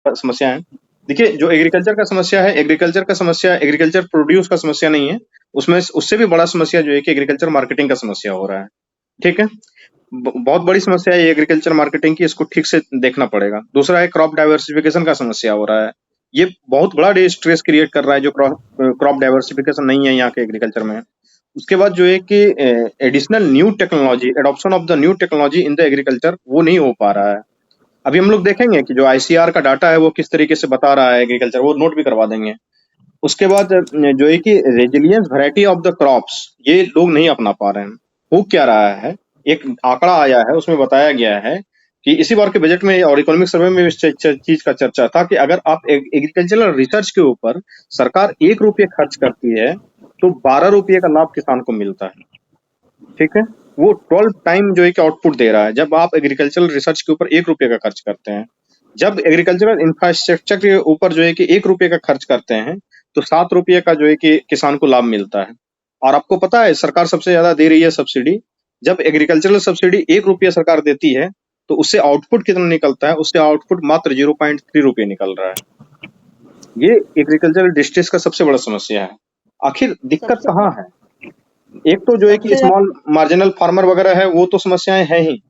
समस्या है। देखिए, जो एग्रीकल्चर का समस्या है, एग्रीकल्चर प्रोड्यूस का समस्या नहीं है। उसमें उससे भी बड़ा समस्या जो है कि एग्रीकल्चर मार्केटिंग का समस्या हो रहा है। ठीक है? बहुत बड़ी समस्या है ये एग्रीकल्चर मार्केटिंग की, इसको ठीक से देखना पड़ेगा। दूसरा है क्रॉप डाइवर्सिफिकेशन का समस्या हो रहा है। ये बहुत बड़ा स्ट्रेस क्रिएट कर रहा है, जो क्रॉप डाइवर्सिफिकेशन नहीं है यहाँ के एग्रीकल्चर में। उसके बाद जो है कि additional new technology, adoption of the new technology in the agriculture, वो नहीं हो पा रहा है। अभी हम लोग देखेंगे कि जो आईसीआर का डाटा है वो किस तरीके से बता रहा है एग्रीकल्चर, वो नोट भी करवा देंगे। उसके बाद जो है कि resilience variety of the crops, ये लोग नहीं अपना पा रहे हैं। हो क्या रहा है, एक आंकड़ा आया है, उसमें बताया गया है कि इसी बार के बजट में और इकोनॉमिक सर्वे में इस चीज का चर्चा था कि अगर आप एग्रीकल्चरल रिसर्च के ऊपर सरकार 1 रुपये खर्च करती है तो 12 रुपये का लाभ किसान को मिलता है। ठीक है? वो 12 टाइम जो है कि आउटपुट दे रहा है जब आप एग्रीकल्चरल रिसर्च के ऊपर 1 रुपये का खर्च करते हैं। जब एग्रीकल्चरल इंफ्रास्ट्रक्चर के ऊपर जो है कि 1 रुपये का खर्च करते हैं तो 7 रुपये का जो है कि किसान को लाभ मिलता है। और आपको पता है सरकार सबसे ज्यादा दे रही है सब्सिडी। जब एग्रीकल्चरल सब्सिडी 1 रुपये सरकार देती है तो उससे आउटपुट कितना निकलता है? उससे आउटपुट मात्र 0.3 रुपये निकल रहा है। ये एग्रीकल्चरल डिस्ट्रेस का सबसे बड़ा समस्या है। आखिर दिक्कत सबसे कहाँ है? एक तो जो है कि सबसे स्मॉल मार्जिनल फार्मर वगैरह है, वो तो समस्याएं हैं ही।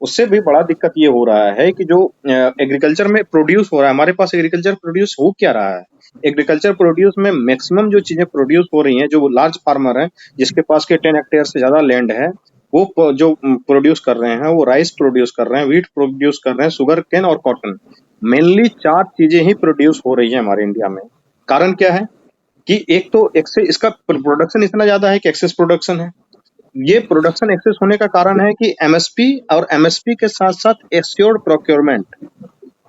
उससे भी बड़ा दिक्कत ये हो रहा है कि जो एग्रीकल्चर में प्रोड्यूस हो रहा है, हमारे पास एग्रीकल्चर प्रोड्यूस हो क्या रहा है? एग्रीकल्चर प्रोड्यूस में मैक्सिमम जो चीजें प्रोड्यूस हो रही हैं, जो लार्ज फार्मर हैं जिसके पास के 10 हेक्टेयर से ज्यादा लैंड है, वो जो प्रोड्यूस कर रहे हैं वो राइस प्रोड्यूस कर रहे हैं, व्हीट प्रोड्यूस कर रहे हैं, शुगर केन और कॉटन। मेनली 4 चीजें ही प्रोड्यूस हो रही है हमारे इंडिया में। कारण क्या है कि एक तो एक्सेस, इसका प्रोडक्शन इतना ज्यादा है कि एक्सेस प्रोडक्शन है। ये प्रोडक्शन एक्सेस होने का कारण है कि एमएसपी, और एमएसपी के साथ साथ एश्योर्ड प्रोक्योरमेंट।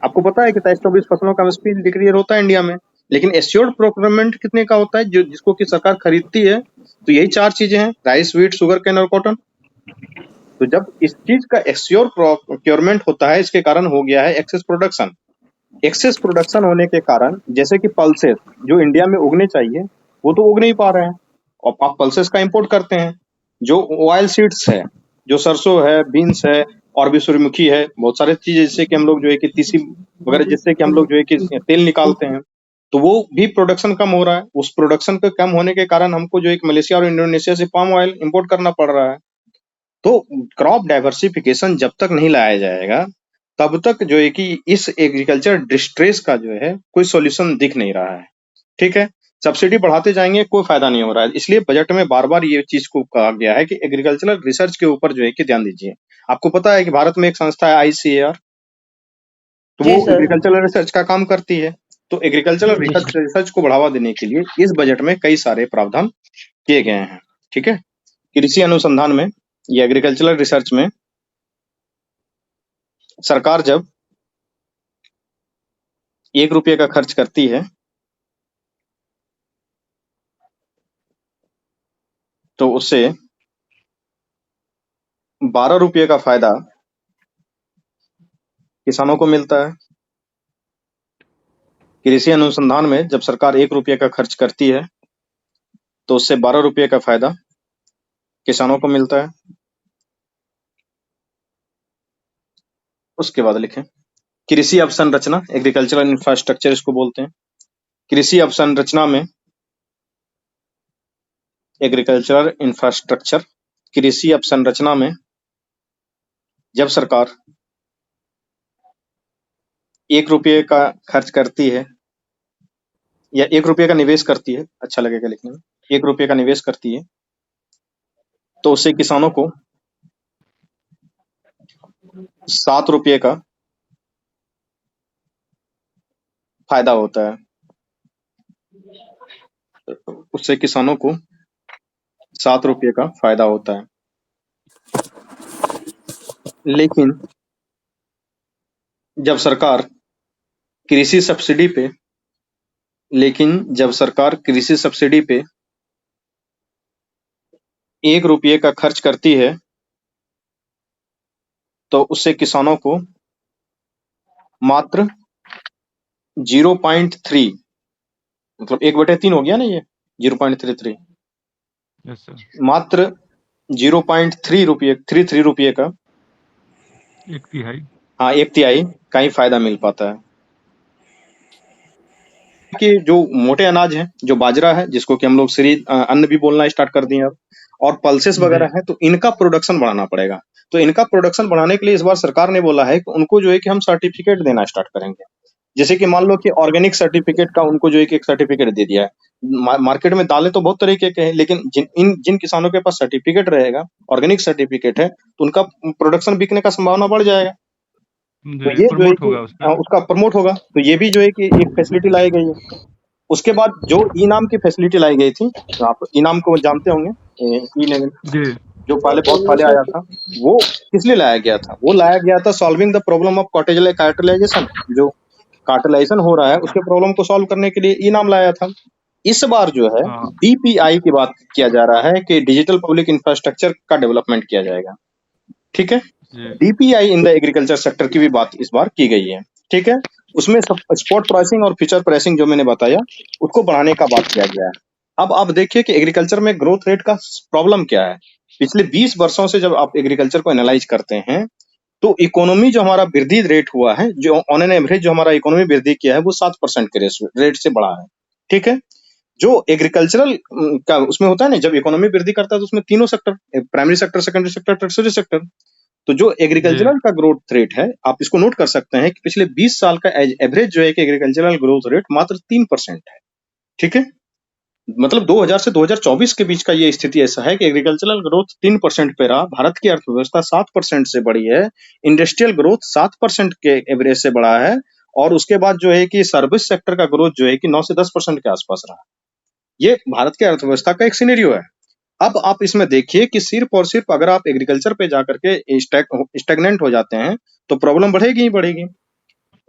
आपको पता है कि 23-24 फसलों का एमएसपी डिक्लेयर होता है इंडिया में, लेकिन एश्योर्ड प्रोक्योरमेंट कितने का होता है जो जिसको कि सरकार खरीदती है? तो यही 4 चीजें हैं, राइस, व्हीट, शुगर केन और कॉटन। तो जब इस चीज का एश्योर प्रोक्योरमेंट होता है, इसके कारण हो गया है एक्सेस प्रोडक्शन। एक्सेस प्रोडक्शन होने के कारण जैसे कि पल्सेस जो इंडिया में उगने चाहिए वो तो उग नहीं पा रहे हैं, और आप पल्सेस का इंपोर्ट करते हैं। जो ऑयल सीड्स है, जो सरसों है, बीन्स है, और भी सूर्यमुखी है, बहुत सारे चीजें जिससे कि हम लोग जो है कि तीसी वगैरह, जिससे कि हम लोग जो है कि तेल निकालते हैं, तो वो भी प्रोडक्शन कम हो रहा है। उस प्रोडक्शन के कम होने के कारण हमको जो है कि मलेशिया और इंडोनेशिया से पाम ऑयल इंपोर्ट करना पड़ रहा है। तो क्रॉप डाइवर्सिफिकेशन जब तक नहीं लाया जाएगा तब तक जो है कि इस एग्रीकल्चर डिस्ट्रेस का जो है कोई सॉल्यूशन दिख नहीं रहा है। ठीक है? सब्सिडी बढ़ाते जाएंगे, कोई फायदा नहीं हो रहा है। इसलिए बजट में बार बार ये चीज को कहा गया है कि एग्रीकल्चरल रिसर्च के ऊपर जो है कि ध्यान दीजिए। आपको पता है कि भारत में एक संस्था है आईसीएआर, तो वो जी सर। एग्रीकल्चरल रिसर्च का काम करती है। तो एग्रीकल्चरल जी रिसर्च रिसर्च को बढ़ावा देने के लिए इस बजट में कई सारे प्रावधान किए गए हैं। ठीक है? कृषि अनुसंधान में या एग्रीकल्चरल रिसर्च में सरकार जब 1 रुपये का खर्च करती है तो उससे 12 रुपये का फायदा किसानों को मिलता है। कृषि अनुसंधान में जब सरकार 1 रुपये का खर्च करती है तो उससे 12 रुपये का फायदा किसानों को मिलता है। उसके बाद लिखें कृषि अवसंरचना, एग्रीकल्चरल इंफ्रास्ट्रक्चर इसको बोलते हैं। कृषि अवसंरचना में एग्रीकल्चरल इंफ्रास्ट्रक्चर, कृषि अवसंरचना में जब सरकार 1 रुपये का खर्च करती है या 1 रुपये का निवेश करती है, अच्छा लगेगा लिखने में, 1 रुपये का निवेश करती है तो उससे किसानों को 7 रुपये का फायदा होता है। उससे किसानों को 7 रुपये का फायदा होता है। लेकिन जब सरकार कृषि सब्सिडी पे लेकिन जब सरकार कृषि सब्सिडी पे 1 रुपये का खर्च करती है तो उससे किसानों को मात्र 0.3, मतलब 1/3 हो गया ना ये, 0.33, यस सर। मात्र 0.3 रुपये, 33 रुपये का, एक तिहाई। हाँ 1/3 का ही फायदा मिल पाता है। कि जो मोटे अनाज हैं, जो बाजरा है, जिसको कि हम लोग श्री अन्न भी बोलना स्टार्ट कर दिए अब, और पल्सेस जी वगैरह हैं, तो इनका प्रोडक्शन बढ़ाना पड़ेगा। तो इनका प्रोडक्शन बढ़ाने के लिए इस बार सरकार ने बोला है कि उनको जो है कि हम सर्टिफिकेट देना स्टार्ट करेंगे। जैसे कि मान लो कि ऑर्गेनिक सर्टिफिकेट का उनको जो है कि एक सर्टिफिकेट दे दिया है। मार्केट में दालें तो बहुत तरीके के हैं, लेकिन जिन किसानों के पास सर्टिफिकेट रहेगा, ऑर्गेनिक सर्टिफिकेट है, तो उनका प्रोडक्शन बिकने का संभावना बढ़ जाएगा। तो जी ये जो है प्रमोट कि होगा उसका। उसका प्रमोट होगा। तो ये भी जो है कि एक फैसिलिटी लाई गई है। उसके बाद जो ई नाम की फैसिलिटी लाई गई थी, तो आप ई नाम को जानते होंगे, ई नाम जी जो पहले बहुत पहले आया था, वो किस लिए लाया गया था? वो लाया गया था solving the problem of cartelisation. जो कार्टेलाइजेशन हो रहा है, उसके प्रॉब्लम को सॉल्व करने के लिए ई नाम लाया था। इस बार जो है हाँ डीपीआई की बात किया जा रहा है कि डिजिटल पब्लिक इंफ्रास्ट्रक्चर का डेवलपमेंट किया जाएगा। ठीक है। जी DPI in the agriculture sector की भी बात इस बार की गई है। ठीक है। उसमें सब स्पॉट प्राइसिंग और फ्यूचर प्राइसिंग जो मैंने बताया, उसको बढ़ाने का बात किया गया है। अब आप देखिए कि एग्रीकल्चर में ग्रोथ रेट का प्रॉब्लम क्या है। पिछले 20 वर्षों से जब आप एग्रीकल्चर को एनालाइज करते हैं, तो इकोनॉमी जो हमारा वृद्धि रेट हुआ है, जो ऑन एन एवरेज जो हमारा इकोनॉमी वृद्धि किया है, वो 7% के रेट से बढ़ा है। ठीक है। जो एग्रीकल्चरल का उसमें होता है ना, जब इकोनॉमी वृद्धि करता है तो उसमें तीनों sector, primary sector, secondary sector, tertiary sector, तो जो जी एग्रीकल्चरल का ग्रोथ रेट है, आप इसको नोट कर सकते हैं कि पिछले 20 साल का एवरेज जो है कि एग्रीकल्चरल ग्रोथ रेट मात्र 3% है। ठीक है। मतलब 2000 से 2024 के बीच का ये स्थिति ऐसा है कि एग्रीकल्चरल ग्रोथ 3% पे रहा, भारत की अर्थव्यवस्था 7% से बढ़ी है, इंडस्ट्रियल ग्रोथ 7% के एवरेज से बढ़ा है, और उसके बाद जो है कि सर्विस सेक्टर का ग्रोथ जो है कि 9 से 10% के आसपास रहा। ये भारत की अर्थव्यवस्था का एक सिनेरियो है। अब आप इसमें देखिए कि सिर्फ और सिर्फ अगर आप एग्रीकल्चर पे जाकर के स्टेगनेंट हो जाते हैं, तो प्रॉब्लम बढ़ेगी ही बढ़ेगी।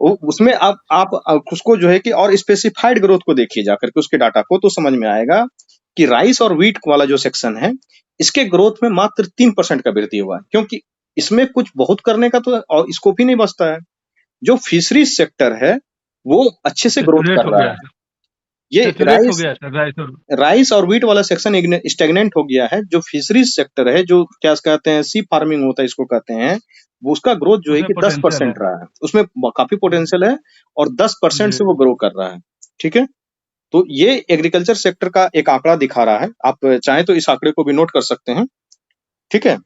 उसमें आप उसको जो है कि और स्पेसिफाइड ग्रोथ को देखिए जाकर के उसके डाटा को, तो समझ में आएगा कि राइस और व्हीट वाला जो सेक्शन है, इसके ग्रोथ में मात्र 3% का वृद्धि हुआ है, क्योंकि इसमें कुछ बहुत करने का तो और स्कोप ही नहीं बचता है। जो फिशरीज सेक्टर है, वो अच्छे से ग्रोथ सेचुरेट कर हो रहा गया है। था। ये सेचुरेट हो राइस गया था राइस और राइस और व्हीट वाला सेक्शन स्टेगनेंट हो गया है। जो फिशरीज सेक्टर है, जो क्या कहते हैं, सी फार्मिंग होता है, इसको कहते हैं, वो उसका ग्रोथ जो है उसमें कि पोटेंशियल 10% है। रहा है। उसमें काफी पोटेंशियल है, और 10% से जी वो ग्रो कर रहा है। ठीक है। तो ये एग्रीकल्चर सेक्टर का एक आंकड़ा दिखा रहा है, आप चाहें तो इस आंकड़े को भी नोट कर सकते हैं। ठीक है।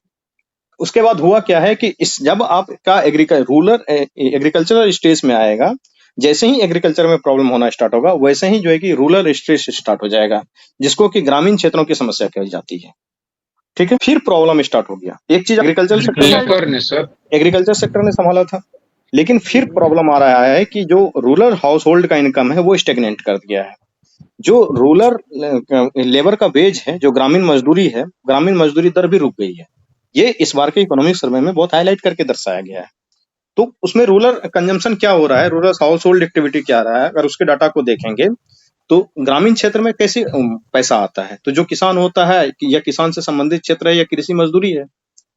उसके बाद हुआ क्या है कि इस जब आपका रूरल एग्रीकल्चरल स्टेज में आएगा, जैसे ही एग्रीकल्चर में प्रॉब्लम होना स्टार्ट होगा, वैसे ही जो है कि रूरल स्टेज स्टार्ट हो जाएगा, जिसको कि ग्रामीण क्षेत्रों की समस्या कही जाती है। ठीक है। फिर प्रॉब्लम स्टार्ट हो गया। एक चीज एग्रीकल्चर सेक्टर ने संभाला था, लेकिन फिर प्रॉब्लम आ रहा है कि जो रूरल हाउस होल्ड का इनकम है, वो स्टेगनेंट कर दिया है। जो रूरल लेबर का वेज है, जो ग्रामीण मजदूरी है, ग्रामीण मजदूरी दर भी रुक गई है। ये इस बार के इकोनॉमिक सर्वे में बहुत हाईलाइट करके दर्शाया गया है। तो उसमें रूरल कंजम्पशन क्या हो रहा है, रूरल हाउस होल्ड एक्टिविटी क्या रहा है, अगर उसके डाटा को देखेंगे, तो ग्रामीण क्षेत्र में कैसे पैसा आता है। तो जो किसान होता है, या किसान से संबंधित क्षेत्र है, या कृषि मजदूरी है,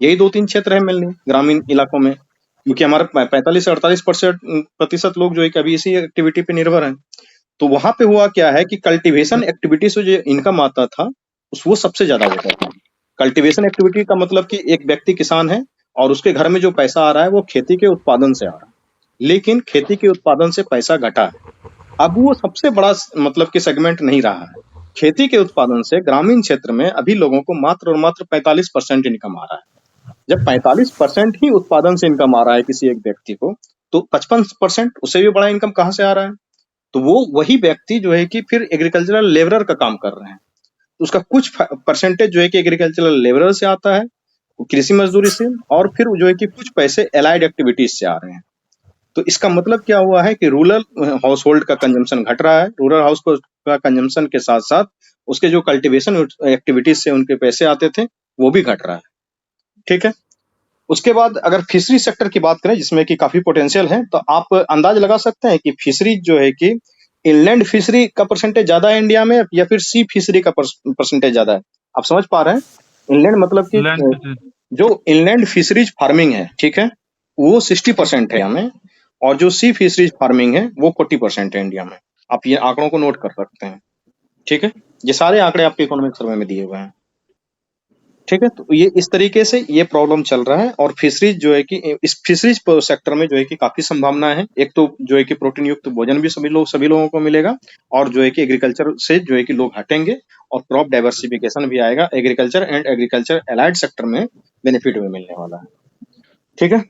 यही 2-3 क्षेत्र है मेनली ग्रामीण इलाकों में, क्योंकि हमारे 45 से 48% लोग जो है कि अभी इसी एक्टिविटी पे निर्भर हैं। तो वहां पे हुआ क्या है कि कल्टीवेशन एक्टिविटी से जो इनकम आता था, वो सबसे ज्यादा होता था। कल्टीवेशन एक्टिविटी का मतलब कि एक व्यक्ति किसान है, और उसके घर में जो पैसा आ रहा है, वो खेती के उत्पादन से आ रहा है, लेकिन खेती के उत्पादन से पैसा घटा है। अब वो सबसे बड़ा मतलब कि सेगमेंट नहीं रहा है। खेती के उत्पादन से ग्रामीण क्षेत्र में अभी लोगों को मात्र और मात्र 45% इनकम आ रहा है। जब 45% ही उत्पादन से इनकम आ रहा है किसी एक व्यक्ति को, तो 55% उससे भी बड़ा इनकम कहाँ से आ रहा है? तो वो वही व्यक्ति जो है कि फिर एग्रीकल्चरल लेबरर का काम कर रहे हैं। तो उसका कुछ परसेंटेज जो है कि एग्रीकल्चरल लेबरर से आता है, कृषि मजदूरी से, और फिर जो है कि कुछ पैसे एलाइड एक्टिविटीज से आ रहे हैं। तो इसका मतलब क्या हुआ है कि रूरल हाउस होल्ड का कंजम्पशन घट रहा है। रूरल हाउस का कंजम्पशन के साथ साथ उसके जो कल्टीवेशन एक्टिविटीज से उनके पैसे आते थे, वो भी घट रहा है। ठीक है। उसके बाद अगर फिशरी सेक्टर की बात करें, जिसमें कि काफी पोटेंशियल है, तो आप अंदाज लगा सकते हैं कि फिशरी जो है कि इनलैंड फिशरी का परसेंटेज ज्यादा है इंडिया में, या फिर सी फिशरी का परसेंटेज ज्यादा है। आप समझ पा रहे हैं? इनलैंड मतलब कि लैंड पे। जो इनलैंड फिशरीज फार्मिंग है, ठीक है, वो 60% है इंडिया में, और जो सी फिशरीज फार्मिंग है, वो 40% है इंडिया में। आप ये आंकड़ों को नोट कर सकते हैं। ठीक है। ये सारे आंकड़े आपके इकोनॉमिक सर्वे में दिए हुए हैं। ठीक है, तो ये इस तरीके से ये प्रॉब्लम चल रहा है। और फिशरीज जो है कि इस फिशरीज सेक्टर में जो है कि काफी संभावना है। एक तो जो है कि प्रोटीन युक्त भोजन भी सभी लोगों को मिलेगा, और जो है कि एग्रीकल्चर से जो है कि लोग हटेंगे, और क्रॉप डाइवर्सिफिकेशन भी आएगा। Agriculture and agriculture allied sector में बेनिफिट भी मिलने वाला है। ठीक है।